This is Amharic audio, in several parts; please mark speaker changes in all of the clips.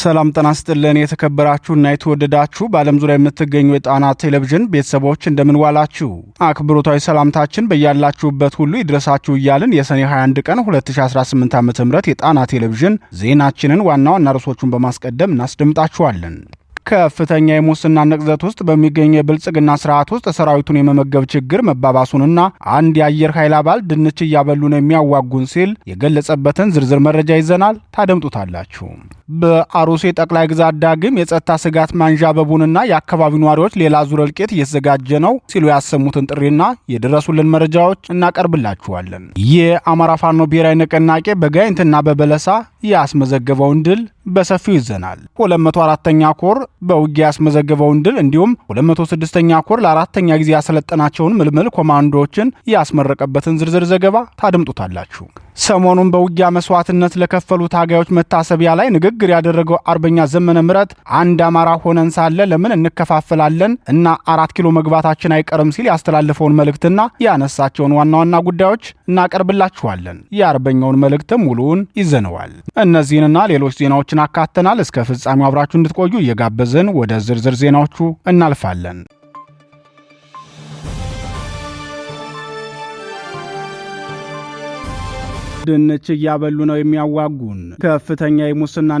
Speaker 1: ሰላም ጤና ይስጥልን የተከበራችሁና የተወደዳችሁ በዓለም ዙሪያ የምትገኙ የጣና ቴሌቪዥን ቤተሰቦች እንደምን ዋላችሁ። አክብሮታዊ ሰላምታችን በያላችሁበት ሁሉ ይድረሳችሁ እያልን የሰኔ 21 ቀን 2018 ዓ.ም የጣና ቴሌቪዥን ዜናችንን ዋና ዋና ርዕሶቹን በማስቀደም እናስደምጣችኋለን። ከፍተኛ የሙስና ንቅዘት ውስጥ በሚገኘው የብልጽግና ስርዓት ውስጥ ሰራዊቱን የመመገብ ችግር መባባሱንና አንድ የአየር ኃይል አባል ድንች እያበሉ ነው የሚያዋጉን ሲል የገለጸበትን ዝርዝር መረጃ ይዘናል፣ ታደምጡታላችሁ። በአሩሲ ጠቅላይ ግዛት ዳግም የጸጥታ ስጋት ማንዣበቡንና የአካባቢው ነዋሪዎች ሌላ ዙር እልቂት እየተዘጋጀ ነው ሲሉ ያሰሙትን ጥሪና የደረሱልን መረጃዎች እናቀርብላችኋለን። የአማራ ፋኖ ብሔራዊ ንቅናቄ በጋይንትና በበለሳ ያስመዘገበውን ድል በሰፊው ይዘናል። 204ኛ ኮር በውጊያ ያስመዘገበውን ድል እንዲሁም 206ኛ ኮር ለአራተኛ ጊዜ ያሰለጠናቸውን ምልምል ኮማንዶዎችን ያስመረቀበትን ዝርዝር ዘገባ ታደምጡታላችሁ። ሰሞኑን በውጊያ መስዋዕትነት ለከፈሉ ታጋዮች መታሰቢያ ላይ ንግግር ያደረገው አርበኛ ዘመነ ምረት አንድ አማራ ሆነን ሳለ ለምን እንከፋፈላለን እና 4 ኪሎ መግባታችን አይቀርም ሲል ያስተላለፈውን መልእክትና ያነሳቸውን ዋና ዋና ጉዳዮች እናቀርብላችኋለን። የአርበኛውን መልእክትም ሙሉውን ይዘነዋል። እነዚህንና ሌሎች ዜናዎችን አካተናል። እስከ ፍጻሜው አብራችሁ እንድትቆዩ እየጋበዝን ወደ ዝርዝር ዜናዎቹ እናልፋለን። ድንች እያበሉ ነው የሚያዋጉን። ከፍተኛ የሙስና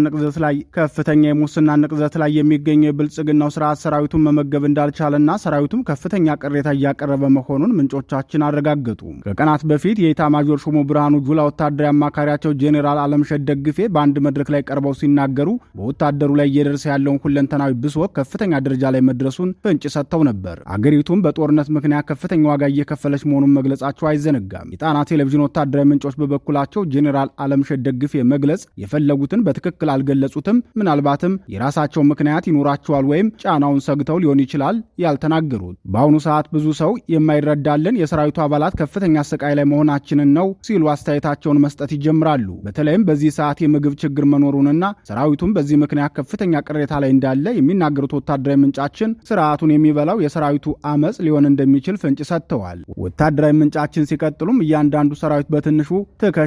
Speaker 1: ንቅዘት ላይ የሚገኘው የብልጽግናው ስርዓት ሰራዊቱን መመገብ እንዳልቻለና ሰራዊቱም ከፍተኛ ቅሬታ እያቀረበ መሆኑን ምንጮቻችን አረጋገጡ። ከቀናት በፊት የኢታማዦር ሹሙ ብርሃኑ ጁላ ወታደራዊ አማካሪያቸው ጄኔራል አለምሸት ደግፌ በአንድ መድረክ ላይ ቀርበው ሲናገሩ በወታደሩ ላይ እየደረሰ ያለውን ሁለንተናዊ ብሶት ከፍተኛ ደረጃ ላይ መድረሱን ፍንጭ ሰጥተው ነበር። አገሪቱም በጦርነት ምክንያት ከፍተኛ ዋጋ እየከፈለች መሆኑን መግለጻቸው አይዘነጋም። የጣና ቴሌቪዥን ወታደራዊ ምንጮች በበኩል ጄኔራል አለምሸት ደግፌ መግለጽ የፈለጉትን በትክክል አልገለጹትም። ምናልባትም የራሳቸው ምክንያት ይኖራቸዋል ወይም ጫናውን ሰግተው ሊሆን ይችላል ያልተናገሩት። በአሁኑ ሰዓት ብዙ ሰው የማይረዳልን የሰራዊቱ አባላት ከፍተኛ ስቃይ ላይ መሆናችንን ነው ሲሉ አስተያየታቸውን መስጠት ይጀምራሉ። በተለይም በዚህ ሰዓት የምግብ ችግር መኖሩንና ሰራዊቱም በዚህ ምክንያት ከፍተኛ ቅሬታ ላይ እንዳለ የሚናገሩት ወታደራዊ ምንጫችን ስርዓቱን የሚበላው የሰራዊቱ አመጽ ሊሆን እንደሚችል ፍንጭ ሰጥተዋል። ወታደራዊ ምንጫችን ሲቀጥሉም እያንዳንዱ ሰራዊት በትንሹ ትከሻው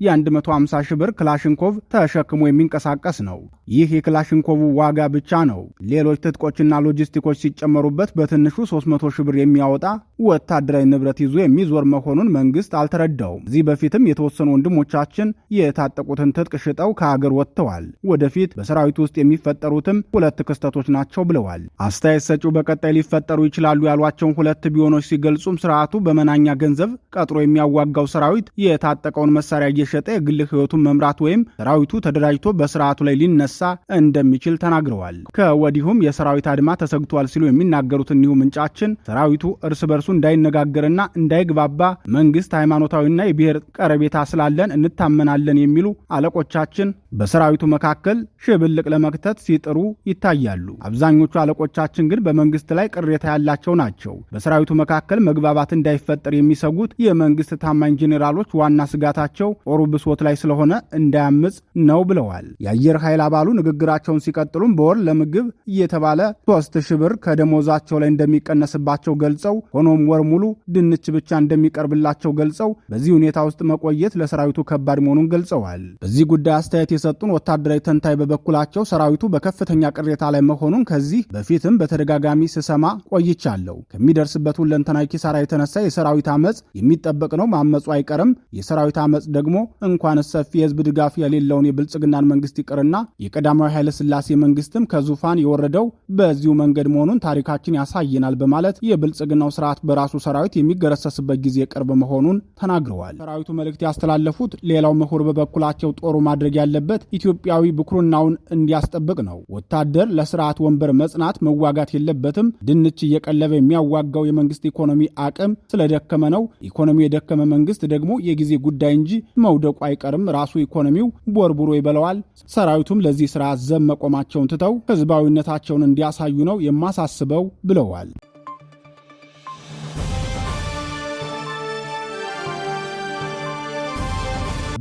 Speaker 1: የ150 ሺህ ብር ክላሽንኮቭ ተሸክሞ የሚንቀሳቀስ ነው። ይህ የክላሽንኮቭ ዋጋ ብቻ ነው። ሌሎች ትጥቆችና ሎጂስቲኮች ሲጨመሩበት በትንሹ 300 ሺህ ብር የሚያወጣ ወታደራዊ ንብረት ይዞ የሚዞር መሆኑን መንግስት አልተረዳውም። እዚህ በፊትም የተወሰኑ ወንድሞቻችን የታጠቁትን ትጥቅ ሽጠው ከሀገር ወጥተዋል። ወደፊት በሰራዊቱ ውስጥ የሚፈጠሩትም ሁለት ክስተቶች ናቸው ብለዋል። አስተያየት ሰጪው በቀጣይ ሊፈጠሩ ይችላሉ ያሏቸውን ሁለት ቢሆኖች ሲገልጹም ስርዓቱ በመናኛ ገንዘብ ቀጥሮ የሚያዋጋው ሰራዊት የታጠቀውን መሳሪያ እየሸጠ የግል ህይወቱን መምራት ወይም ሰራዊቱ ተደራጅቶ በስርዓቱ ላይ ሊነሳ እንደሚችል ተናግረዋል። ከወዲሁም የሰራዊት አድማ ተሰግቷል ሲሉ የሚናገሩት እኒሁ ምንጫችን ሰራዊቱ እርስ በርሱ እንዳይነጋገርና እንዳይግባባ መንግስት ሃይማኖታዊና የብሔር ቀረቤታ ስላለን እንታመናለን የሚሉ አለቆቻችን በሰራዊቱ መካከል ሽብልቅ ለመክተት ሲጥሩ ይታያሉ። አብዛኞቹ አለቆቻችን ግን በመንግስት ላይ ቅሬታ ያላቸው ናቸው። በሰራዊቱ መካከል መግባባት እንዳይፈጠር የሚሰጉት የመንግስት ታማኝ ጄኔራሎች ዋና ስጋታቸው ጦሩ ብሶት ላይ ስለሆነ እንዳያምጽ ነው ብለዋል። የአየር ኃይል አባሉ ንግግራቸውን ሲቀጥሉም በወር ለምግብ እየተባለ 3000 ብር ከደሞዛቸው ላይ እንደሚቀነስባቸው ገልጸው ሆኖም ወር ሙሉ ድንች ብቻ እንደሚቀርብላቸው ገልጸው በዚህ ሁኔታ ውስጥ መቆየት ለሰራዊቱ ከባድ መሆኑን ገልጸዋል። በዚህ ጉዳይ አስተያየት የሰጡን ወታደራዊ ተንታኝ በበኩላቸው ሰራዊቱ በከፍተኛ ቅሬታ ላይ መሆኑን ከዚህ በፊትም በተደጋጋሚ ስሰማ ቆይቻለሁ። ከሚደርስበት ሁለንተናዊ ኪሳራ የተነሳ የሰራዊት አመጽ የሚጠበቅ ነው፣ ማመጹ አይቀርም። የሰራዊት አመጽ ደግሞ እንኳን ሰፊ የህዝብ ድጋፍ የሌለውን የብልጽግናን መንግስት ይቅርና የቀዳማዊ ኃይለ ሥላሴ መንግስትም ከዙፋን የወረደው በዚሁ መንገድ መሆኑን ታሪካችን ያሳየናል በማለት የብልጽግናው ስርዓት በራሱ ሰራዊት የሚገረሰስበት ጊዜ ቅርብ መሆኑን ተናግረዋል። ሰራዊቱ መልእክት ያስተላለፉት ሌላው ምሁር በበኩላቸው ጦሩ ማድረግ ያለበት ኢትዮጵያዊ ብኩርናውን እንዲያስጠብቅ ነው። ወታደር ለስርዓት ወንበር መጽናት መዋጋት የለበትም። ድንች እየቀለበ የሚያዋጋው የመንግስት ኢኮኖሚ አቅም ስለደከመ ነው። ኢኮኖሚው የደከመ መንግስት ደግሞ የጊዜ ጉዳይ እንጂ መውደቁ አይቀርም። ራሱ ኢኮኖሚው ቦርቡሮ ይበለዋል። ሰራዊቱም ለዚህ ስርዓት ዘብ መቆማቸውን ትተው ህዝባዊነታቸውን እንዲያሳዩ ነው የማሳስበው ብለዋል።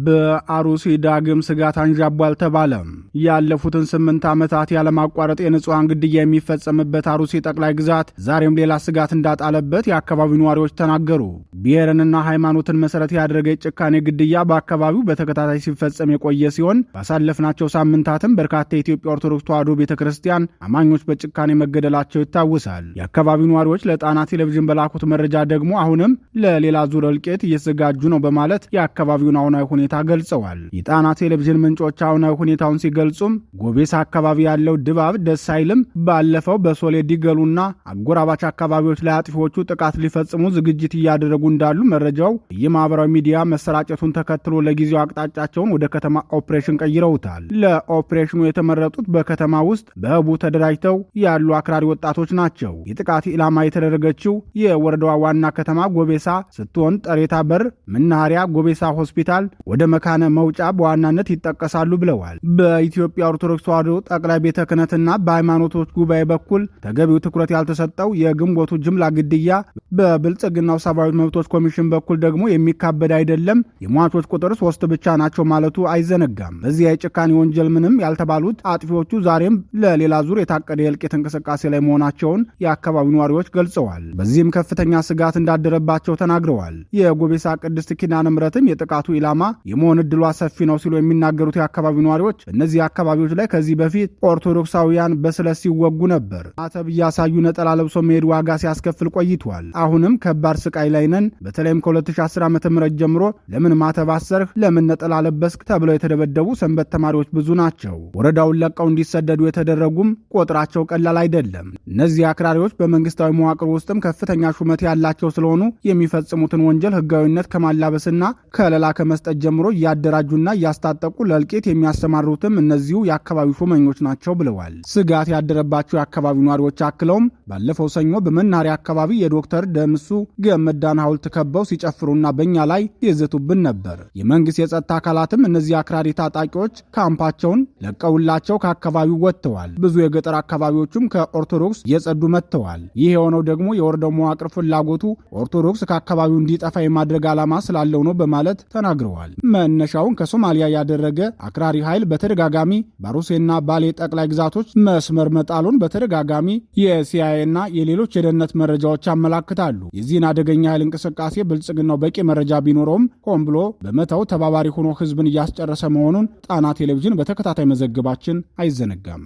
Speaker 1: በአሩሲ ዳግም ስጋት አንዣቧል ተባለ። ያለፉትን 8 ዓመታት ያለማቋረጥ የንጹሃን ግድያ የሚፈጸምበት አሩሲ ጠቅላይ ግዛት ዛሬም ሌላ ስጋት እንዳጣለበት የአካባቢው ነዋሪዎች ተናገሩ። ብሔርንና ሃይማኖትን መሰረት ያደረገ ጭካኔ ግድያ በአካባቢው በተከታታይ ሲፈጸም የቆየ ሲሆን ባሳለፍናቸው ሳምንታትም በርካታ የኢትዮጵያ ኦርቶዶክስ ተዋሕዶ ቤተክርስቲያን አማኞች በጭካኔ መገደላቸው ይታወሳል። የአካባቢው ነዋሪዎች ለጣና ቴሌቪዥን በላኩት መረጃ ደግሞ አሁንም ለሌላ ዙር እልቂት እየተዘጋጁ ነው በማለት የአካባቢውን አሁናዊ ሁኔታ ገልጸዋል። የጣና ቴሌቪዥን ምንጮች አሁናዊ ሁኔታውን ሲገልጹም ጎቤሳ አካባቢ ያለው ድባብ ደስ አይልም። ባለፈው በሶሌ ዲገሉና አጎራባች አካባቢዎች ላይ አጥፊዎቹ ጥቃት ሊፈጽሙ ዝግጅት እያደረጉ እንዳሉ መረጃው የማህበራዊ ሚዲያ መሰራጨቱን ተከትሎ ለጊዜው አቅጣጫቸውን ወደ ከተማ ኦፕሬሽን ቀይረውታል። ለኦፕሬሽኑ የተመረጡት በከተማ ውስጥ በህቡ ተደራጅተው ያሉ አክራሪ ወጣቶች ናቸው። የጥቃት ኢላማ የተደረገችው የወረዳዋ ዋና ከተማ ጎቤሳ ስትሆን ጠሬታ በር፣ መናኸሪያ፣ ጎቤሳ ሆስፒታል፣ ወደ መካነ መውጫ በዋናነት ይጠቀሳሉ ብለዋል። በኢትዮጵያ ኦርቶዶክስ ተዋሕዶ ጠቅላይ ቤተ ክህነትና በሃይማኖቶች ጉባኤ በኩል ተገቢው ትኩረት ያልተሰጠው የግንቦቱ ጅምላ ግድያ በብልጽግናው ሰብአዊ መብቶች ኮሚሽን በኩል ደግሞ የሚካበድ አይደለም፣ የሟቾች ቁጥር 3 ብቻ ናቸው ማለቱ አይዘነጋም። በዚህ የጭካኔ ወንጀል ምንም ያልተባሉት አጥፊዎቹ ዛሬም ለሌላ ዙር የታቀደ የእልቂት እንቅስቃሴ ላይ መሆናቸውን የአካባቢው ነዋሪዎች ገልጸዋል። በዚህም ከፍተኛ ስጋት እንዳደረባቸው ተናግረዋል። የጎቤሳ ቅድስት ኪዳነ ምሕረትም የጥቃቱ ኢላማ የመሆን ዕድሏ ሰፊ ነው ሲሉ የሚናገሩት የአካባቢው ነዋሪዎች እነዚህ አካባቢዎች ላይ ከዚህ በፊት ኦርቶዶክሳውያን በስለት ሲወጉ ነበር። ማተብ እያሳዩ ነጠላ ለብሶ መሄድ ዋጋ ሲያስከፍል ቆይቷል። አሁንም ከባድ ስቃይ ላይ ነን። በተለይም ከ2010 ዓ.ም ጀምሮ ለምን ማተብ አሰርህ፣ ለምን ነጠላ ለበስክ ተብለው የተደበደቡ ሰንበት ተማሪዎች ብዙ ናቸው። ወረዳውን ለቀው እንዲሰደዱ የተደረጉም ቁጥራቸው ቀላል አይደለም። እነዚህ አክራሪዎች በመንግስታዊ መዋቅር ውስጥም ከፍተኛ ሹመት ያላቸው ስለሆኑ የሚፈጽሙትን ወንጀል ህጋዊነት ከማላበስና ከለላ ከመስጠት ጀምሮ እያደራጁና እያስታጠቁ ለእልቂት የሚያሰማሩትም እነዚሁ የአካባቢው ሹመኞች ናቸው ብለዋል። ስጋት ያደረባቸው የአካባቢው ነዋሪዎች አክለውም ባለፈው ሰኞ በመናኸሪያ አካባቢ የዶክተር ደምሱ ገመዳን ሐውልት ከበው ሲጨፍሩና በእኛ ላይ ይዘቱብን ነበር። የመንግስት የጸጥታ አካላትም እነዚህ አክራሪ ታጣቂዎች ካምፓቸውን ለቀውላቸው ከአካባቢው ወጥተዋል። ብዙ የገጠር አካባቢዎችም ከኦርቶዶክስ እየጸዱ መጥተዋል። ይህ የሆነው ደግሞ የወረዳው መዋቅር ፍላጎቱ ኦርቶዶክስ ከአካባቢው እንዲጠፋ የማድረግ ዓላማ ስላለው ነው በማለት ተናግረዋል። መነሻውን ከሶማሊያ ያደረገ አክራሪ ኃይል በተደጋጋሚ ባሩሴና ባሌ ጠቅላይ ግዛቶች መስመር መጣሉን በተደጋጋሚ የሲአይኤና የሌሎች የደህንነት መረጃዎች ያመላክታሉ። የዚህን አደገኛ ኃይል እንቅስቃሴ ብልጽግናው በቂ መረጃ ቢኖረውም ሆን ብሎ በመተው ተባባሪ ሆኖ ህዝብን እያስጨረሰ መሆኑን ጣና ቴሌቪዥን በተከታታይ መዘገባችን አይዘነጋም።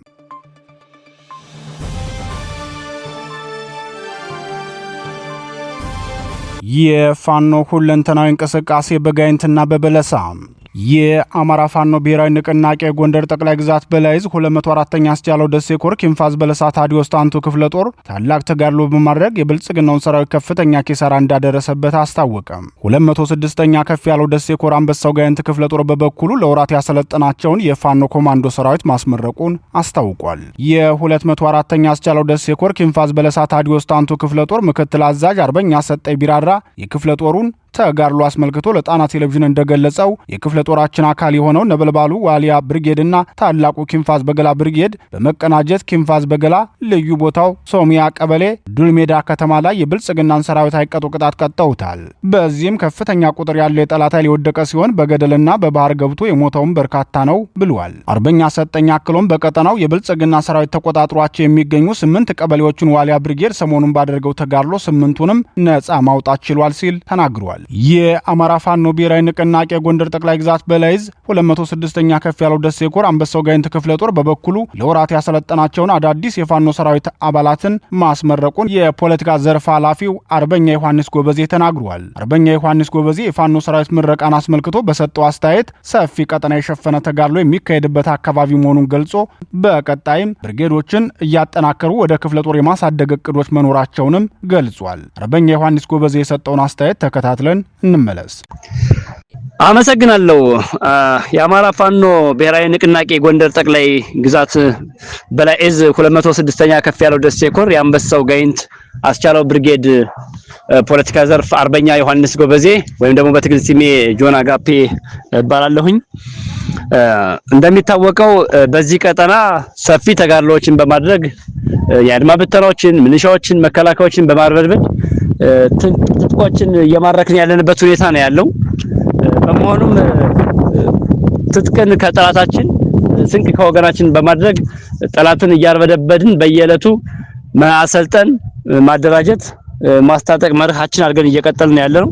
Speaker 1: የፋኖ ሁለንተናዊ እንቅስቃሴ በጋይንትና በበለሳ የአማራ ፋኖ ብሔራዊ ንቅናቄ ጎንደር ጠቅላይ ግዛት በላይዝ 204ኛ አስቻለው ደሴ ኮር ኪንፋዝ በለሳ ታዲዮስ ታንቱ ክፍለ ጦር ታላቅ ተጋድሎ በማድረግ የብልጽግናውን ሰራዊት ከፍተኛ ኪሳራ እንዳደረሰበት አስታወቀ። 206ኛ ከፍ ያለው ደሴ ኮር አንበሳው ጋይንት ክፍለ ጦር በበኩሉ ለወራት ያሰለጠናቸውን የፋኖ ኮማንዶ ሰራዊት ማስመረቁን አስታውቋል። የ204ኛ አስቻለው ደሴ ኮር ኪንፋዝ በለሳ ታዲዮስ ታንቱ ክፍለ ጦር ምክትል አዛዥ አርበኛ ሰጠይ ቢራራ የክፍለ ጦሩን ተጋድሎ አስመልክቶ ለጣና ቴሌቪዥን እንደገለጸው የክፍለ ጦራችን አካል የሆነው ነበልባሉ ዋሊያ ብርጌድና ታላቁ ኪንፋዝ በገላ ብርጌድ በመቀናጀት ኪንፋዝ በገላ ልዩ ቦታው ሶሚያ ቀበሌ ዱልሜዳ ከተማ ላይ የብልጽግናን ሰራዊት አይቀጡ ቅጣት ቀጠውታል። በዚህም ከፍተኛ ቁጥር ያለው የጠላት ኃይል የወደቀ ሲሆን በገደልና በባህር ገብቶ የሞተውም በርካታ ነው ብሏል። አርበኛ ሰጠኝ አክሎም በቀጠናው የብልጽግና ሰራዊት ተቆጣጥሯቸው የሚገኙ 8 ቀበሌዎችን ዋሊያ ብርጌድ ሰሞኑን ባደረገው ተጋድሎ 8ቱንም ነጻ ማውጣት ችሏል ሲል ተናግሯል። የአማራ ፋኖ ብሔራዊ ንቅናቄ ጎንደር ጠቅላይ ግዛት በላይዝ 206ኛ ከፍ ያለው ደሴ ኮር አንበሳው ጋይንት ክፍለ ጦር በበኩሉ ለወራት ያሰለጠናቸውን አዳዲስ የፋኖ ሰራዊት አባላትን ማስመረቁን የፖለቲካ ዘርፍ ኃላፊው አርበኛ ዮሐንስ ጎበዜ ተናግሯል። አርበኛ ዮሐንስ ጎበዜ የፋኖ ሰራዊት ምረቃን አስመልክቶ በሰጠው አስተያየት ሰፊ ቀጠና የሸፈነ ተጋድሎ የሚካሄድበት አካባቢ መሆኑን ገልጾ በቀጣይም ብርጌዶችን እያጠናከሩ ወደ ክፍለ ጦር የማሳደግ እቅዶች መኖራቸውንም ገልጿል። አርበኛ ዮሐንስ ጎበዜ የሰጠውን አስተያየት ተከታትለን እንመለስ።
Speaker 2: አመሰግናለሁ። የአማራ ፋኖ ብሔራዊ ንቅናቄ ጎንደር ጠቅላይ ግዛት በላይዝ 206ኛ ከፍ ያለው ደሴ ኮር የአንበሳው ጋይንት አስቻለው ብርጌድ ፖለቲካ ዘርፍ አርበኛ ዮሐንስ ጎበዜ ወይም ደግሞ በትግል ስሜ ጆን አጋፔ እባላለሁኝ። እንደሚታወቀው በዚህ ቀጠና ሰፊ ተጋድሎችን በማድረግ የአድማ ብተናዎችን፣ ሚሊሻዎችን፣ መከላከያዎችን በማርበድበድ ትጥቆችን እየማረክን ያለንበት ሁኔታ ነው ያለው። በመሆኑም ትጥቅን ከጠላታችን ስንቅ ከወገናችን በማድረግ ጠላትን እያርበደበድን በየዕለቱ ማሰልጠን፣ ማደራጀት ማስታጠቅ መርሃችን አድርገን እየቀጠልን ያለነው።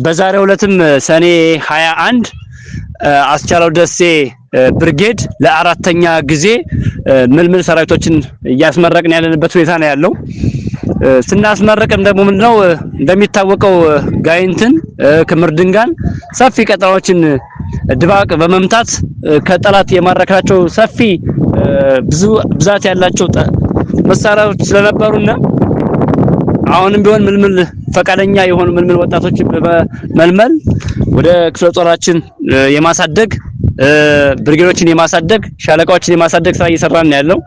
Speaker 2: በዛሬው ዕለትም ሰኔ 21 አስቻለው ደሴ ብርጌድ ለአራተኛ ጊዜ ምልምል ሰራዊቶችን እያስመረቅን ያለንበት ሁኔታ ነው ያለው። ስናስመረቅም ደግሞ ምንድነው እንደሚታወቀው ጋይንትን ክምር ድንጋን ሰፊ ቀጠናዎችን ድባቅ በመምታት ከጠላት የማረካቸው ሰፊ ብዛት ያላቸው መሳሪያዎች ስለነበሩና አሁንም ቢሆን ምልምል ፈቃደኛ የሆኑ ምልምል ወጣቶችን በመልመል ወደ ክፍለ ጦራችን የማሳደግ ብርጌዶችን የማሳደግ ሻለቃዎችን የማሳደግ ስራ እየሰራን ያለው።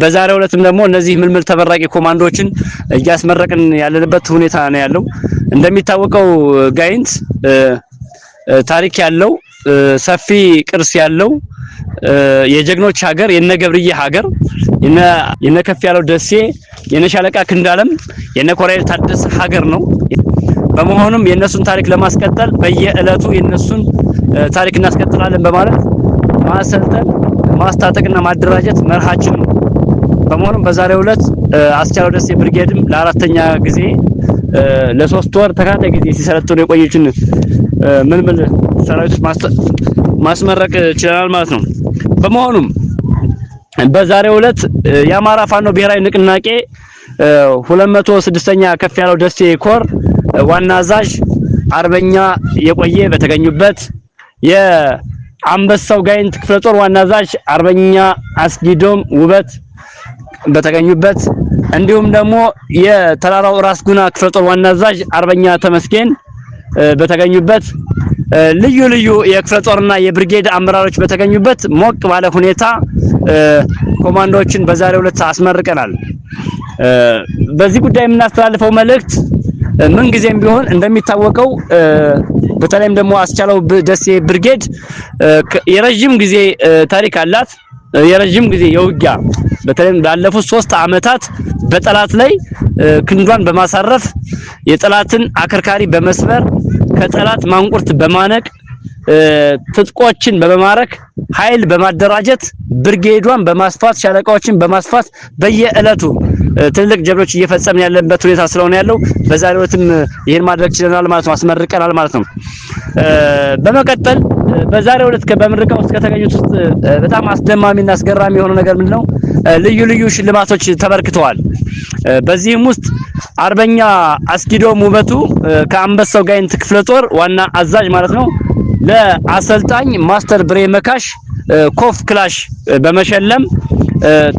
Speaker 2: በዛሬው ዕለትም ደግሞ እነዚህ ምልምል ተበራቂ ኮማንዶዎችን እያስመረቅን ያለንበት ሁኔታ ነው ያለው። እንደሚታወቀው ጋይንት ታሪክ ያለው ሰፊ ቅርስ ያለው የጀግኖች ሀገር የነ ገብርዬ ሀገር የነ ከፍ ያለው ደሴ የነ ሻለቃ ክንዳለም የነ ኮሎኔል ታደሰ ሀገር ነው። በመሆኑም የነሱን ታሪክ ለማስቀጠል በየዕለቱ የነሱን ታሪክ እናስቀጥላለን በማለት ማሰልጠን ማስታጠቅና ማደራጀት መርሃችን ነው። በመሆኑም በዛሬው ዕለት አስቻለው ደሴ ብርጌድም ለአራተኛ ጊዜ ለ3 ወር ተከታታይ ጊዜ ሲሰለጥኑ የቆዩትን ምልምል ሰራዊቶች ማስመረቅ ችለናል ማለት ነው። በመሆኑም በዛሬው ዕለት የአማራ ፋኖ ብሔራዊ ንቅናቄ 206ኛ ከፍ ያለው ደሴ ኮር ዋና አዛዥ አርበኛ የቆየ በተገኙበት የአንበሳው ጋይንት ክፍለ ጦር ዋና አዛዥ አርበኛ አስጊዶም ውበት በተገኙበት እንዲሁም ደግሞ የተራራው ራስ ጉና ክፍለ ጦር ዋና አዛዥ አርበኛ ተመስገን በተገኙበት ልዩ ልዩ የክፍለ ጦርና የብርጌድ አመራሮች በተገኙበት ሞቅ ባለ ሁኔታ ኮማንዶዎችን በዛሬው ዕለት አስመርቀናል። በዚህ ጉዳይ የምናስተላልፈው መልእክት ምን ጊዜም ቢሆን እንደሚታወቀው በተለይም ደግሞ አስቻለው ደሴ ብርጌድ የረጅም ጊዜ ታሪክ አላት። የረጅም ጊዜ የውጊያ በተለይም ባለፉት 3 አመታት በጠላት ላይ ክንዷን በማሳረፍ የጠላትን አከርካሪ በመስበር ከጠላት ማንቁርት በማነቅ ትጥቆችን በመማረክ ኃይል በማደራጀት ብርጌዷን በማስፋት ሻለቃዎችን በማስፋት በየዕለቱ ትልቅ ጀብዶች እየፈጸምን ያለበት ሁኔታ ስለሆነ ያለው በዛሬው ዕለትም ይሄን ማድረግ ችለናል ማለት ነው፣ አስመርቀናል ማለት ነው። በመቀጠል በዛሬው ዕለት በምርቃው ውስጥ ከተገኙት ውስጥ በጣም አስደማሚና አስገራሚ የሆነ ነገር ምንድነው? ልዩ ልዩ ሽልማቶች ተበርክተዋል። በዚህም ውስጥ አርበኛ አስጊዶም ውበቱ ከአንበሳው ጋይንት ክፍለ ጦር ዋና አዛዥ ማለት ነው ለአሰልጣኝ ማስተር ብሬ መካሽ ኮፍ ክላሽ በመሸለም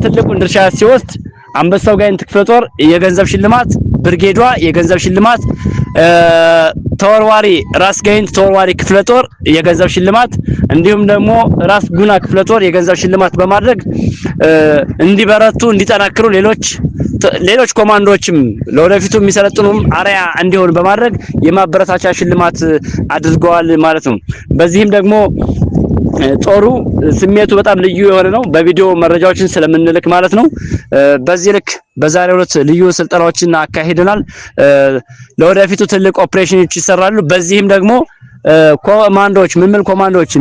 Speaker 2: ትልቁን ድርሻ ሲወስድ አንበሳው ጋይንት ክፍለ ጦር የገንዘብ ሽልማት፣ ብርጌዷ የገንዘብ ሽልማት፣ ተወርዋሪ ራስ ጋይንት ተወርዋሪ ክፍለ ጦር የገንዘብ ሽልማት እንዲሁም ደግሞ ራስ ጉና ክፍለ ጦር የገንዘብ ሽልማት በማድረግ እንዲበረቱ እንዲጠናክሩ ሌሎች ኮማንዶዎችም ለወደፊቱ የሚሰለጥኑም አሪያ እንዲሆን በማድረግ የማበረታቻ ሽልማት አድርገዋል ማለት ነው። በዚህም ደግሞ ጦሩ ስሜቱ በጣም ልዩ የሆነ ነው። በቪዲዮ መረጃዎችን ስለምንልክ ማለት ነው። በዚህ ልክ በዛሬው ዕለት ልዩ ስልጠናዎችን አካሂደናል። ለወደፊቱ ትልቅ ኦፕሬሽኖች ይሰራሉ። በዚህም ደግሞ ኮማንዶዎች ምልምል ኮማንዶዎች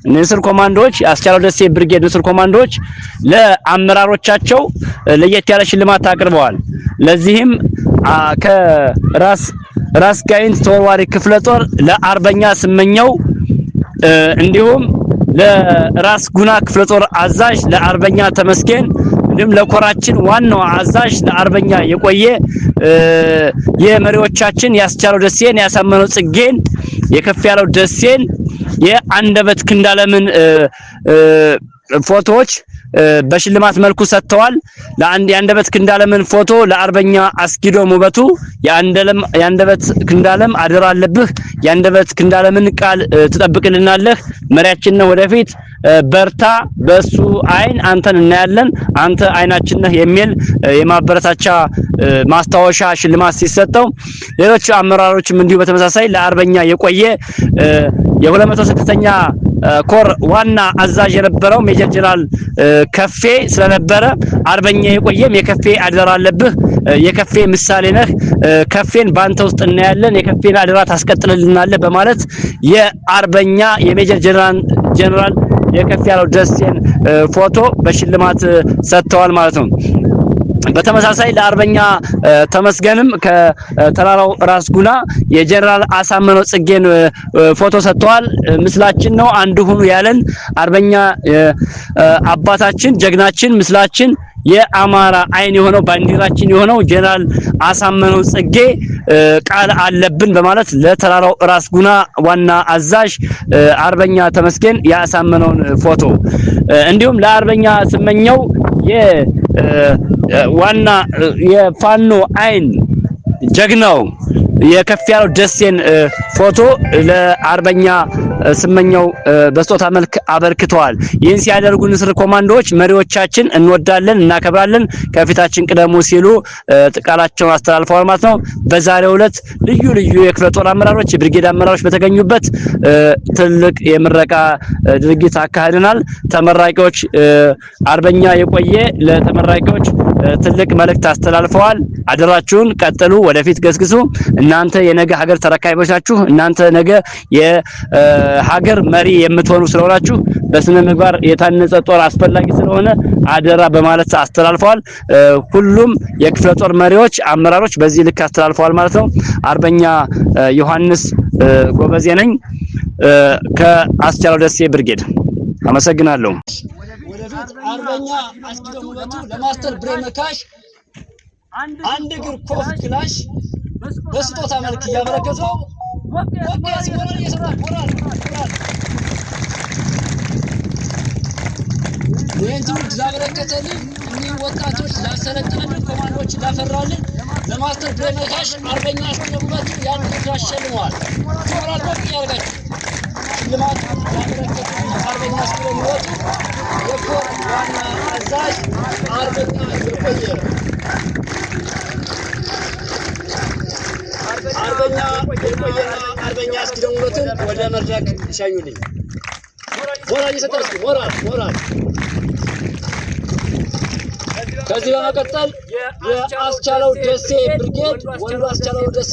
Speaker 2: ንስር ኮማንዶዎች አስቻለው ደሴ ብርጌድ ንስር ኮማንዶዎች ለአመራሮቻቸው ለየት ያለ ሽልማት አቅርበዋል። ለዚህም ከራስ ጋይንት ተወርዋሪ ክፍለ ጦር ለአርበኛ ስመኛው እንዲሁም ለራስ ጉና ክፍለ ጦር አዛዥ ለአርበኛ ተመስገን እንዲሁም ለኮራችን ዋናው አዛዥ ለአርበኛ የቆየ የመሪዎቻችን ያስቻለው ደሴን ያሳመነው ጽጌን የከፍ ያለው ደሴን የአንደበት ክንዳለምን ፎቶዎች በሽልማት መልኩ ሰጥተዋል። የአንደበት ክንዳለምን ፎቶ ለአርበኛ አስጊዶም ውበቱ የአንደበት ክንዳለም አደራ አለብህ፣ የአንደበት ክንዳለምን ቃል ትጠብቅልናለህ፣ መሪያችን ነው ወደፊት በርታ፣ በሱ አይን አንተን እናያለን፣ አንተ አይናችን ነህ የሚል የማበረታቻ ማስታወሻ ሽልማት ሲሰጠው ሌሎች አመራሮችም እንዲሁ በተመሳሳይ ለአርበኛ የቆየ የ206ኛ ኮር ዋና አዛዥ የነበረው ሜጀር ጀነራል ከፌ ስለነበረ አርበኛ የቆየም የከፌ አደራ አለብህ፣ የከፌ ምሳሌ ነህ፣ ከፌን ባንተ ውስጥ እናያለን፣ የከፌን አደራ ታስቀጥልልናለህ በማለት የአርበኛ የሜጀር ጀነራል የከፍ ያለው ደሴን ፎቶ በሽልማት ሰጥተዋል ማለት ነው። በተመሳሳይ ለአርበኛ ተመስገንም ከተራራው ራስ ጉና የጀነራል አሳምነው ጽጌን ፎቶ ሰጥተዋል። ምስላችን ነው አንድ ሁኑ ያለን አርበኛ አባታችን ጀግናችን ምስላችን የአማራ አይን የሆነው ባንዲራችን የሆነው ጀነራል አሳምነው ጽጌ ቃል አለብን በማለት ለተራራው ራስ ጉና ዋና አዛዥ አርበኛ ተመስገን ያሳመነውን ፎቶ እንዲሁም ለአርበኛ ስመኘው ዋና የፋኖ አይን ጀግናው የከፍያለው ደሴን ፎቶ ለአርበኛ ስመኘው በስጦታ መልክ አበርክተዋል። ይህን ሲያደርጉ ንስር ኮማንዶዎች መሪዎቻችን እንወዳለን እናከብራለን ከፊታችን ቅደሙ ሲሉ ቃላቸውን አስተላልፈዋል ማለት ነው። በዛሬው ዕለት ልዩ ልዩ የክፍለ ጦር አመራሮች የብርጌድ አመራሮች በተገኙበት ትልቅ የምረቃ ድርጊት አካሂደናል። ተመራቂዎች አርበኛ የቆየ ለተመራቂዎች ትልቅ መልእክት አስተላልፈዋል። አደራችሁን ቀጥሉ፣ ወደፊት ገስግሱ። እናንተ የነገ ሀገር ተረካቢዎች ናችሁ። እናንተ ነገ የሀገር መሪ የምትሆኑ ስለሆናችሁ በስነ ምግባር የታነጸ ጦር አስፈላጊ ስለሆነ አደራ በማለት አስተላልፈዋል። ሁሉም የክፍለ ጦር መሪዎች አመራሮች በዚህ ልክ አስተላልፈዋል ማለት ነው። አርበኛ ዮሐንስ ጎበዜ ነኝ ከአስቻለው ደሴ ብርጌድ አመሰግናለሁ።
Speaker 3: አርበኛ አስኪዶ ሙለቱ ለማስተር ብሬመካሽ አንድ እግር ኮፍ ክላሽ በስጦታ መልክ ያበረከተው ወጣት ሞራል ይሰራል ሞራል ወንጀል ላበረከተልን እኚህ ወጣቶች ላሰለጠኑልን ኮማንዶዎች ላፈራልን ለማስተር ብሬመካሽ አርበኛ አስኪዶ ሙለቱ ያን ክላሽ ሸልመዋል። ሞራል ወቅ ያርጋችሁ ሽልማት ያበረከቱልን አርበኛ አስኪዶ ሙለቱ የኮር ዋና አዛዥ አርበኛ የቆየ አርበኛ አስኪዶ ሙለቱን ወደ መድረክ ሸኙልኝ። ሞራል ይሰጣል። ሞራል ከዚህ በመቀጠል የአስቻለው ደሴ ብርጌድ ወንዱ አስቻለው ደሴ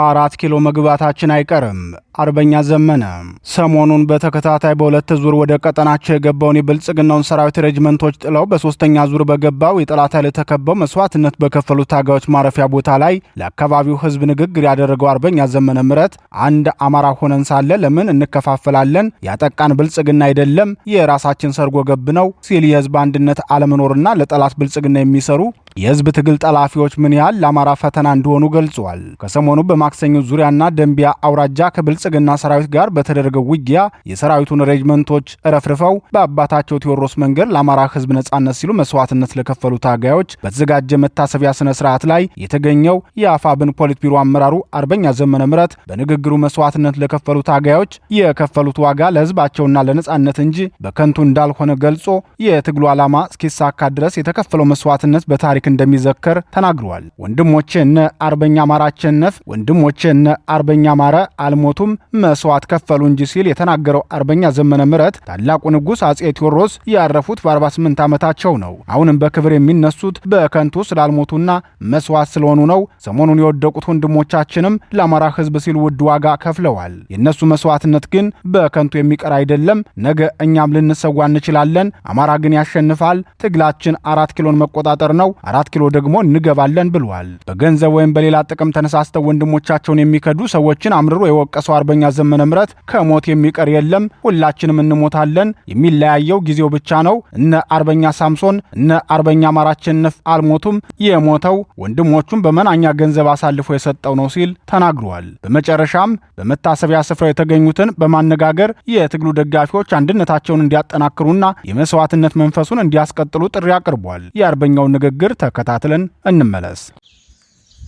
Speaker 1: 4 ኪሎ መግባታችን አይቀርም። አርበኛ ዘመነ ሰሞኑን በተከታታይ በሁለት ዙር ወደ ቀጠናቸው የገባውን የብልጽግናውን ሰራዊት ሬጅመንቶች ጥለው በሶስተኛ ዙር በገባው የጠላት ኃይል ተከበው መስዋዕትነት በከፈሉ ታጋዮች ማረፊያ ቦታ ላይ ለአካባቢው ሕዝብ ንግግር ያደረገው አርበኛ ዘመነ ምረት አንድ አማራ ሆነን ሳለ ለምን እንከፋፈላለን? ያጠቃን ብልጽግና አይደለም የራሳችን ሰርጎ ገብ ነው ሲል የሕዝብ አንድነት አለመኖርና ለጠላት ብልጽግና የሚሰሩ የሕዝብ ትግል ጠላፊዎች ምን ያህል ለአማራ ፈተና እንደሆኑ ገልጿል። ከሰሞኑ በማክሰኞ ዙሪያና ደንቢያ አውራጃ ከብልጽግና ሰራዊት ጋር በተደረገው ውጊያ የሰራዊቱን ሬጅመንቶች ረፍርፈው በአባታቸው ቴዎድሮስ መንገድ ለአማራ ሕዝብ ነጻነት ሲሉ መስዋዕትነት ለከፈሉ ታጋዮች በተዘጋጀ መታሰቢያ ስነ ስርዓት ላይ የተገኘው የአፋብን ፖሊት ቢሮ አመራሩ አርበኛ ዘመነ ምረት በንግግሩ መስዋዕትነት ለከፈሉ ታጋዮች የከፈሉት ዋጋ ለሕዝባቸውና ለነጻነት እንጂ በከንቱ እንዳልሆነ ገልጾ የትግሉ ዓላማ እስኪሳካ ድረስ የተከፈለው መስዋዕትነት በታሪክ እንደሚዘከር ተናግሯል። ወንድሞቼ እነ አርበኛ አማራ አቸነፍ ወንድሞቼ እነ አርበኛ ማረ አልሞቱም መስዋዕት ከፈሉ እንጂ ሲል የተናገረው አርበኛ ዘመነ ምረት ታላቁ ንጉሥ አጼ ቴዎድሮስ ያረፉት በ48 ዓመታቸው ነው። አሁንም በክብር የሚነሱት በከንቱ ስላልሞቱና መስዋዕት ስለሆኑ ነው። ሰሞኑን የወደቁት ወንድሞቻችንም ለአማራ ሕዝብ ሲሉ ውድ ዋጋ ከፍለዋል። የነሱ መስዋዕትነት ግን በከንቱ የሚቀር አይደለም። ነገ እኛም ልንሰዋ እንችላለን። አማራ ግን ያሸንፋል። ትግላችን 4 ኪሎን መቆጣጠር ነው። 4 ኪሎ ደግሞ እንገባለን ብለዋል። በገንዘብ ወይም በሌላ ጥቅም ተነሳስተው ወንድሞቻቸውን የሚከዱ ሰዎችን አምርሮ የወቀሰው አርበኛ ዘመነ ምረት ከሞት የሚቀር የለም፣ ሁላችንም እንሞታለን፣ የሚለያየው ጊዜው ብቻ ነው። እነ አርበኛ ሳምሶን እነ አርበኛ አማራ አቸነፍ አልሞቱም፣ የሞተው ወንድሞቹን በመናኛ ገንዘብ አሳልፎ የሰጠው ነው ሲል ተናግሯል። በመጨረሻም በመታሰቢያ ስፍራው የተገኙትን በማነጋገር የትግሉ ደጋፊዎች አንድነታቸውን እንዲያጠናክሩና የመስዋዕትነት መንፈሱን እንዲያስቀጥሉ ጥሪ አቅርቧል። የአርበኛው ንግግር ተከታትለን እንመለስ።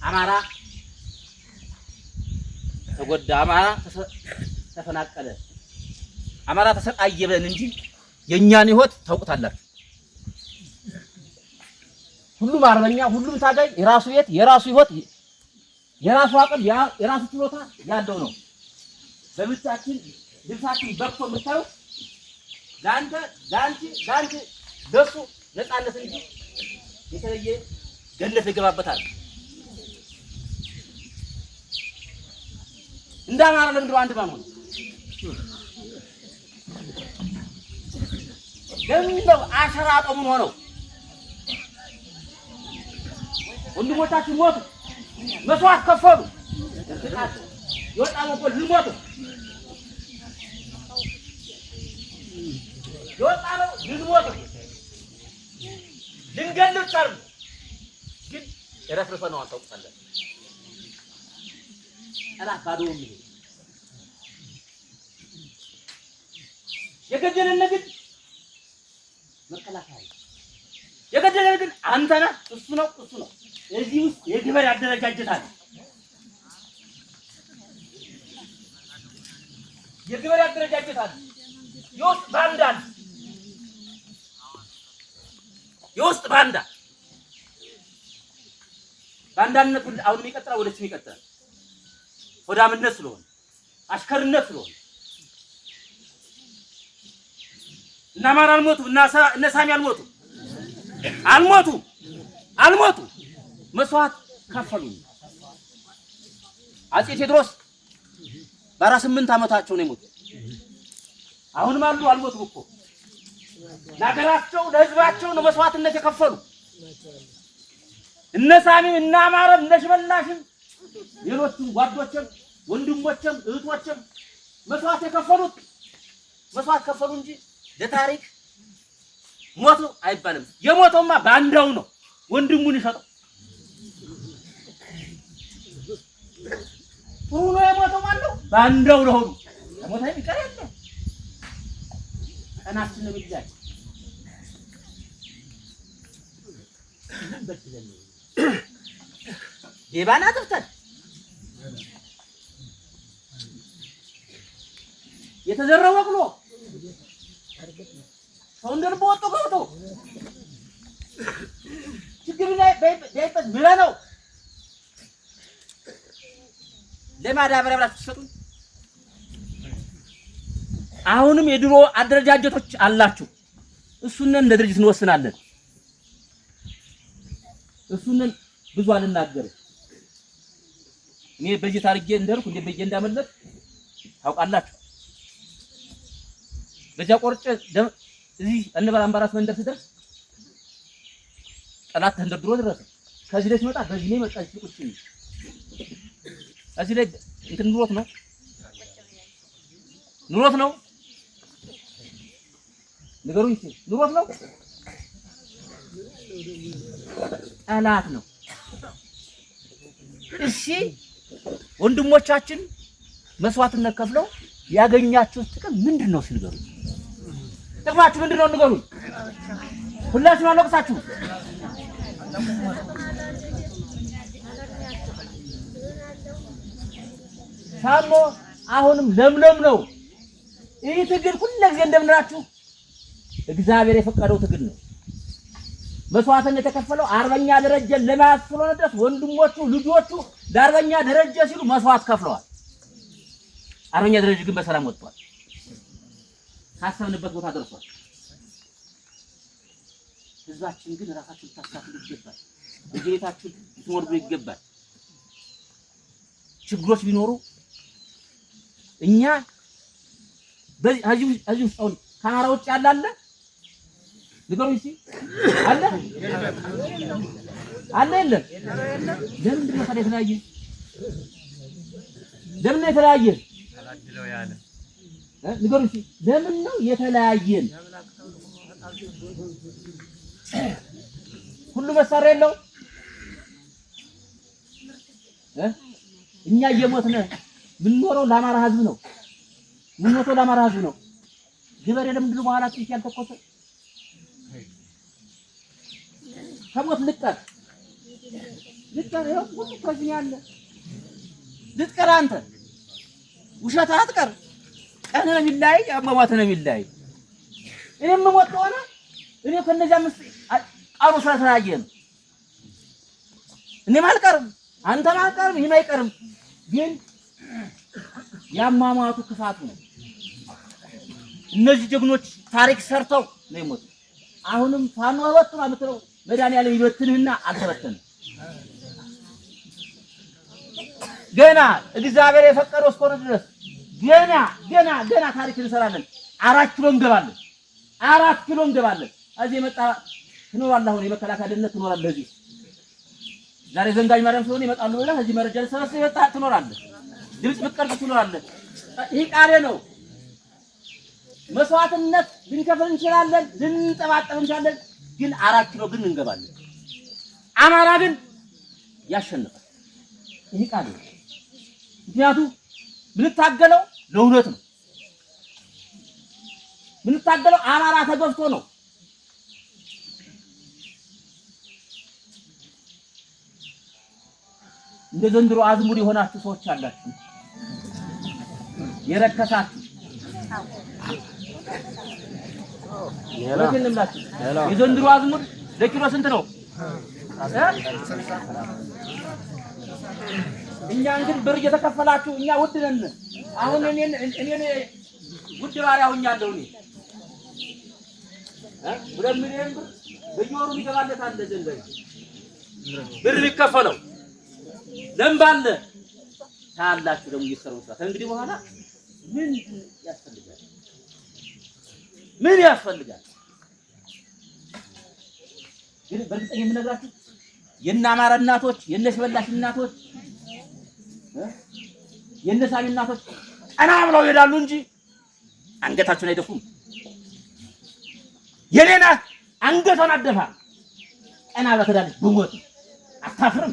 Speaker 4: አማራ ተጎዳ፣ አማራ ተፈናቀለ፣ አማራ ተሰቃየ ብለን እንጂ የኛን ህይወት ታውቁታላችሁ። ሁሉም አርበኛ፣ ሁሉም ታጋይ የራሱ ቤት፣ የራሱ ህይወት፣ የራሱ አቅም፣ የራሱ ችሎታ ያለው ነው። በብቻችን ልብሳችን በቅቶ የምታዩት ለአንቺ ደሱ ነፃነት እንጂ የተለየ ገነት ይገባበታል። እንዳማራ ለምንድነው አንድ ማን ሆነ? ለምንድነው አሸራጦ ምን ሆነው ወንድሞቻችን ሞቱ መስዋዕት ከፈሉ ይወጣው እኮ ልሞቱ ይወጣው ልሞቱ ልንገድል ቻልን ግን ረፍርፈነው አንተውቃለን አላ ባዶም ይሄ የገደለን ግን መከላከያ የገደለን ግን አንተ ነህ እሱ ነው እዚህ ውስጥ የግብር ያደረጃጀታል የግብር ያደረጃጀታል የውስጥ ባንዳነት አሁን የሚቀጥለው ወደዚህ የሚቀጥለው ሆዳምነት ስለሆነ አሽከርነት ስለሆነ እና ማር አልሞቱ እና ሳሚ አልሞቱ መስዋዕት ከፈሉ አፄ ቴዎድሮስ በ48 ዓመታቸው ነው የሞቱ አሁንም አልሞቱም እኮ ለሀገራቸው ለህዝባቸው ነው መስዋዕትነት የከፈሉ እነ ሳሚም እና ማረም እነ ሽመላሽም ሌሎችም ጓዶችም ወንድሞችም እህቶችም መስዋዕት ከፈሉ እንጂ ለታሪክ ሞቱ አይባልም የሞተውማ ባንዳው ነው ወንድሙን ይሸጠው ሁሉ የሞተው ማለት ባንዳው ነው ሞታ ይቀር ያለ እናችን ነው ይላል የባና ተፍተን የተዘረወ ብሎ ሰውንደር ቦቶ ገብቶ ችግር ላይ በይበት ምለነው ለማዳበሪያ ብላችሁ ተሰጡ አሁንም የድሮ አደረጃጀቶች አላችሁ እሱነን እንደ ድርጅት እንወስናለን እሱነን ብዙ አልናገርም እኔ በዚህ ታርጌ እንደርኩ እንደ በየ እንዳመለጥ ታውቃላችሁ በዛ ቆርጬ እዚህ እንበል አምባራስ መንደር ሲደርስ ጠላት ተንደርድሮ ደረሰ ከዚህ ላይ ሲመጣ በዚህ ላይ መጣ ቁጭ እዚህ ላይ እንትን ኑሮት ነው ንገሩኝ ኑሮት ነው ጠላት ነው እሺ ወንድሞቻችን መስዋዕትነት ከፍለው ያገኛችሁ ጥቅም ምንድነው ሲልገሩ ጥቅማችሁ ምንድነው ንገሩኝ ሁላችሁም አለቅሳችሁ ሳሞ አሁንም ለምለም ነው ይሄ ትግል ሁልጊዜ እንደምንራችሁ እግዚአብሔር የፈቀደው ትግል ነው መስዋዕትነት የተከፈለው አርበኛ ደረጃ ለማያስ ስለሆነ ድረስ ወንድሞቹ ልጆቹ ለአርበኛ ደረጃ ሲሉ መስዋዕት ከፍለዋል አርበኛ ደረጃ ግን በሰላም ወጥቷል ካሰብንበት ቦታ ደርሷል ህዝባችን ግን ራሳችን ታሳፍሉ ይገባል በጌታችሁ ትወርዱ ይገባል ችግሮች ቢኖሩ እኛ በዚህ ውስጥ ካሜራ ውጭ ያላለ ንገሩኝ እስኪ አለ የለም ለምንድን ነው ታዲያ የተለያየ አላድለው ያለ ንገሩኝ እስኪ ለምን ነው የተለያየን ሁሉ መሳሪያ የለው እኛ እየሞትን ምንኖረው ለአማራ ህዝብ ነው ምንሞተው ለአማራ ህዝብ ነው ገበሬ ለምንድን ነው በኋላ ጥይት ያልተኮሰ ከሞት ልቀር ይኸው ሁሉ ከዚህ ያለ ልትቀር አንተ ውሸት አትቀር ቀን ነው የሚላይ አሟሟት ነው የሚላይ እኔም ሞት ሆነ እኔ ከነዚያ ቃሉ ስለተለያየን እኔም አልቀርም አንተም አልቀርም ይሄም አይቀርም ግን ያሟሟቱ ክፋቱ ነው እነዚህ ጀግኖች ታሪክ ሰርተው ነው የሞቱ አሁንም ፋኖ ወጥቷ ምትለው መድኃኒዓለም ይበትንህና አልተበተንም ገና እግዚአብሔር የፈቀደው እስከሆነ ድረስ ገና ታሪክ እንሰራለን 4 ኪሎ እንገባለን 4 ኪሎ እንገባለን። እዚህ የመጣ ትኖራለህ። አሁን የመከላከያ ደህንነት ትኖራለህ። እዚህ ዛሬ ዘንጋኝ ማርያም ስለሆነ ይመጣሉ ብለህ እዚህ መረጃ ልሰበስብ ይወጣ ትኖራለህ። ድምጽ ብትቀርጽ ትኖራለህ። ይህ ቃሌ ነው። መስዋዕትነት ልንከፍል እንችላለን፣ ልንጠባጠብ እንችላለን። ግን 4 ኪሎ ግን እንገባለን። አማራ ግን ያሸንፋል። ይህ ቃሌ ነው። ምክንያቱም ምንታገለው ለእውነት ነው። ምንታገለው አማራ ተገፍቶ ነው። እንደ ዘንድሮ አዝሙድ የሆናችሁ ሰዎች አላችሁ፣ የረከሳችሁ የዘንድሮ አዝሙድ ለኪሎ ስንት ነው? እኛ ግን ብር እየተከፈላችሁ እኛ ውድ ነን። አሁን እኔን ውድ ባሪያ ሆኛለሁ። እኔ 2 ሚሊዮን ብር በየወሩ ይገባለት አለ ዘንድሮ ብር ሊከፈለው ለምባለ ታላችሁ ደግሞ እየሰሩት እንግዲህ በኋላ ምን ያስፈልጋል? ምን ያስፈልጋል? ግን በእርግጥ የምነግራችሁ የእነ አማራ እናቶች፣ የእነ ሽበላሽ እናቶች፣ የእነ ሳሚ እናቶች ቀና ብለው ይሄዳሉ እንጂ አንገታቸውን አይደፉም። የኔና አንገቷን አደፋ ቀና ብላ ትሄዳለች። ብሞት አታፍርም።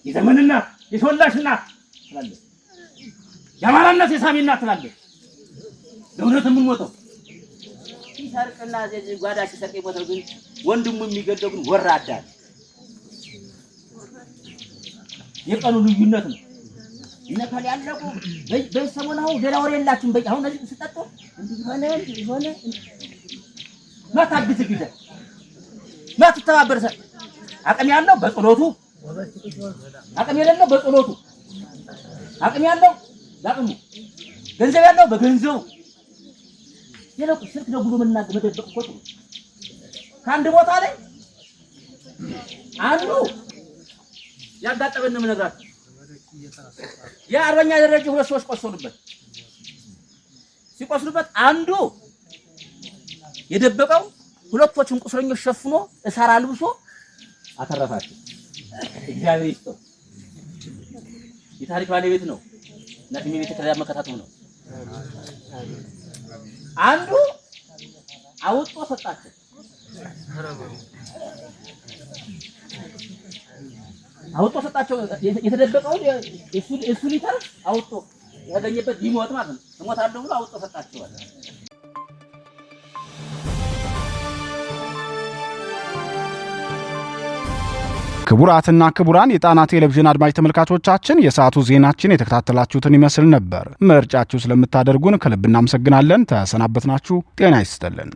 Speaker 4: የዘመንና የሽበላሽና ትላለች። የአማራነት የሳሚና ትላለች። ለእውነት የምንሞተው ሲሰርቅና ጓዳ ሲሰርቅ የሞተው ግን ወንድሙ የሚገደው ግን ወራዳ የቀኑ ልዩነት ነው። እነካል ያለቁ በሰሞኑ አሁን ሌላ ወሬ የላችሁም። በቃ አሁን እዚህ ስጠጡ እንዲህ ሆነ ማታግዝ ግደ ማትተባበር አቅም ያለው በጸሎቱ፣ አቅም የሌለው በጸሎቱ፣ አቅም ያለው በአቅሙ፣ ገንዘብ ያለው በገንዘቡ የለው ስልክ ደውሎ መናገር መደበቅ እኮ ጥሩ። ከአንድ ቦታ ላይ አንዱ ያጋጠመን ነው የምነግራችሁ። የአርበኛ ደረጃ 2 ሰዎች ቆሰሉበት። ሲቆስሉበት አንዱ የደበቀው 2ቶችን ቁስለኞች ሸፍኖ እሳራ ልብሶ አተረፋቸው። እግዚአብሔር ይስጠው። የታሪክ ባለቤት ነው። ነጥሜ ቤተ ክርስቲያን መከታተው ነው። አንዱ አውጥቶ ሰጣቸው። አውጥቶ ሰጣቸው። የተደበቀው እሱ ሊተርፍ አውጥቶ ያገኘበት ሊሞት ማለት ነው። እሞታለሁ ብሎ አውጥቶ ሰጣቸው።
Speaker 1: ክቡራትና ክቡራን የጣና ቴሌቪዥን አድማጭ ተመልካቾቻችን የሰዓቱ ዜናችን የተከታተላችሁትን ይመስል ነበር። ምርጫችሁ ስለምታደርጉን ከልብ እናመሰግናለን። ተሰናበትናችሁ። ጤና ይስጥልን።